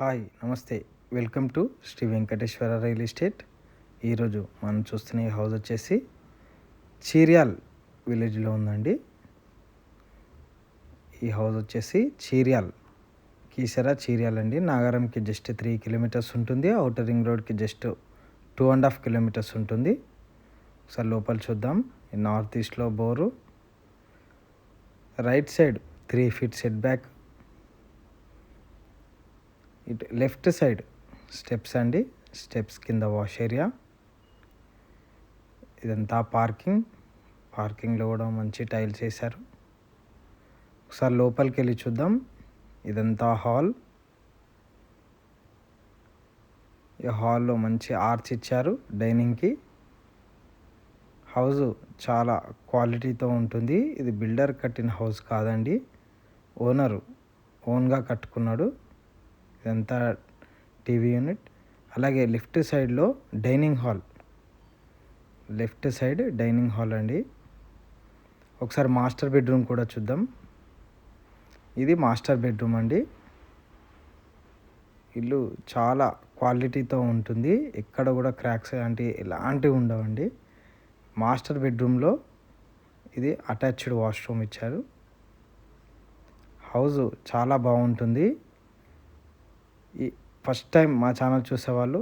Hi నమస్తే. Welcome to Sri Venkateshwara real estate. ఈరోజు మనం చూస్తున్న ఈ హౌస్ వచ్చేసి చీర్యాల్ విలేజ్లో ఉందండి. ఈ హౌస్ వచ్చేసి కీసరా చీర్యాల్ అండి. నాగారంకి జస్ట్ 3 కిలోమీటర్స్ ఉంటుంది. ఔటర్ రింగ్ రోడ్కి జస్ట్ 2.5 కిలోమీటర్స్ ఉంటుంది. ఒకసారి లోపల చూద్దాం. నార్త్ ఈస్ట్లో bore, right side 3 feet set back, ఇటు లెఫ్ట్ సైడ్ స్టెప్స్ అండి. స్టెప్స్ కింద వాష్ ఏరియా. ఇదంతా పార్కింగ్లో కూడా మంచి టైల్స్ వేశారు. ఒకసారి లోపలికి వెళ్ళి చూద్దాం. ఇదంతా హాల్. ఈ హాల్లో మంచి ఆర్చ్ ఇచ్చారు డైనింగ్కి. హౌస్ చాలా క్వాలిటీతో ఉంటుంది. ఇది బిల్డర్ కట్టిన హౌస్ కాదండి, ఓన్గా కట్టుకున్నాడు. ఇదంతా టీవీ యూనిట్. అలాగే లెఫ్ట్ సైడ్లో డైనింగ్ హాల్ అండి. ఒకసారి మాస్టర్ బెడ్రూమ్ కూడా చూద్దాం. ఇది మాస్టర్ బెడ్రూమ్ అండి. ఇల్లు చాలా క్వాలిటీతో ఉంటుంది. ఎక్కడ కూడా క్రాక్స్ ఎలాంటివి ఉండవండి. మాస్టర్ బెడ్రూమ్లో ఇది అటాచ్డ్ వాష్రూమ్ ఇచ్చారు. హౌస్ చాలా బాగుంటుంది. ఈ ఫస్ట్ టైం మా ఛానల్ చూసేవాళ్ళు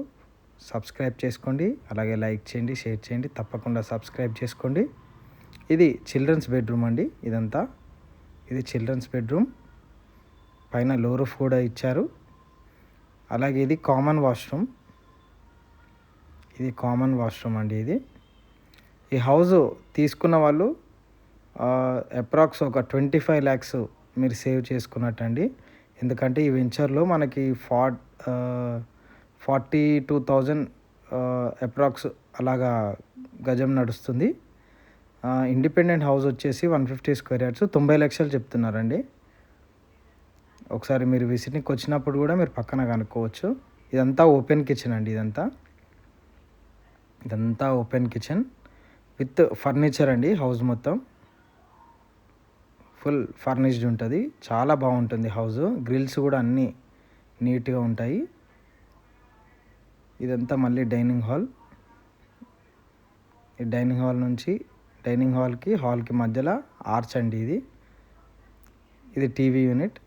సబ్స్క్రైబ్ చేసుకోండి. అలాగే లైక్ చేయండి, షేర్ చేయండి. తప్పకుండా సబ్స్క్రైబ్ చేసుకోండి. ఇది చిల్డ్రన్స్ బెడ్రూమ్ అండి. ఇది చిల్డ్రన్స్ బెడ్రూమ్. పైన లో రూఫ్ కూడా ఇచ్చారు. అలాగే ఇది కామన్ వాష్రూమ్ అండి. ఈ హౌస్ తీసుకున్న వాళ్ళు అప్రాక్స్ ఒక 25 lakhs మీరు సేవ్ చేసుకున్నట్టండి. ఎందుకంటే ఈ వెంచర్లో మనకి 42,000 అప్రాక్స్ అలాగా గజం నడుస్తుంది. ఇండిపెండెంట్ హౌస్ వచ్చేసి 150 square yards 90 లక్షలు చెప్తున్నారండి. ఒకసారి మీరు విజిట్కి వచ్చినప్పుడు కూడా మీరు పక్కన కనుక్కోవచ్చు. ఇదంతా ఓపెన్ కిచెన్ అండి. ఇదంతా ఓపెన్ కిచెన్ విత్ ఫర్నిచర్ అండి. హౌస్ మొత్తం ఫుల్ ఫర్నిష్డ్ ఉంటుంది. చాలా బాగుంటుంది హౌస్. గ్రిల్స్ కూడా అన్నీ నీట్గా ఉంటాయి. ఇదంతా మళ్ళీ డైనింగ్ హాల్. ఈ డైనింగ్ హాల్ నుంచి హాల్కి మధ్యలో ఆర్చ్ అండి. ఇది టీవీ యూనిట్.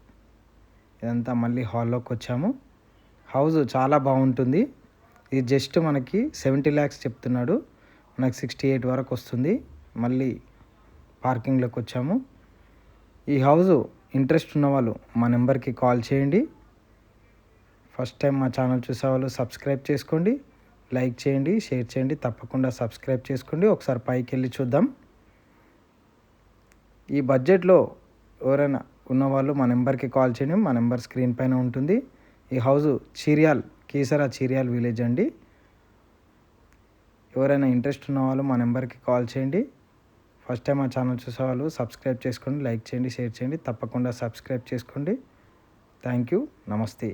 ఇదంతా మళ్ళీ హాల్లోకి వచ్చాము. హౌస్ చాలా బాగుంటుంది. ఇది జస్ట్ మనకి 70 lakhs చెప్తున్నాడు. మనకి 68 వరకు వస్తుంది. మళ్ళీ పార్కింగ్లోకి వచ్చాము. ఈ హౌస్ ఇంట్రెస్ట్ ఉన్న వాళ్ళు మా నెంబర్కి కాల్ చేయండి. ఫస్ట్ టైం మా ఛానల్ చూసేవాళ్ళు సబ్స్క్రైబ్ చేసుకోండి, లైక్ చేయండి, షేర్ చేయండి. తప్పకుండా సబ్స్క్రైబ్ చేసుకోండి. ఒకసారి పైకి వెళ్ళి చూద్దాం. ఈ బడ్జెట్లో ఎవరైనా ఉన్నవాళ్ళు మా నెంబర్కి కాల్ చేయండి. మా నెంబర్ స్క్రీన్ పైన ఉంటుంది. ఈ హౌస్ కీసరా చీర్యాల్ విలేజ్ అండి. ఎవరైనా ఇంట్రెస్ట్ ఉన్నవాళ్ళు మా నెంబర్కి కాల్ చేయండి. ఫస్ట్ టైం మా ఛానల్ చూసేవాళ్ళు సబ్స్క్రైబ్ చేసుకోండి, లైక్ చేయండి, షేర్ చేయండి. తప్పకుండా సబ్స్క్రైబ్ చేసుకోండి. Thank you. నమస్తే.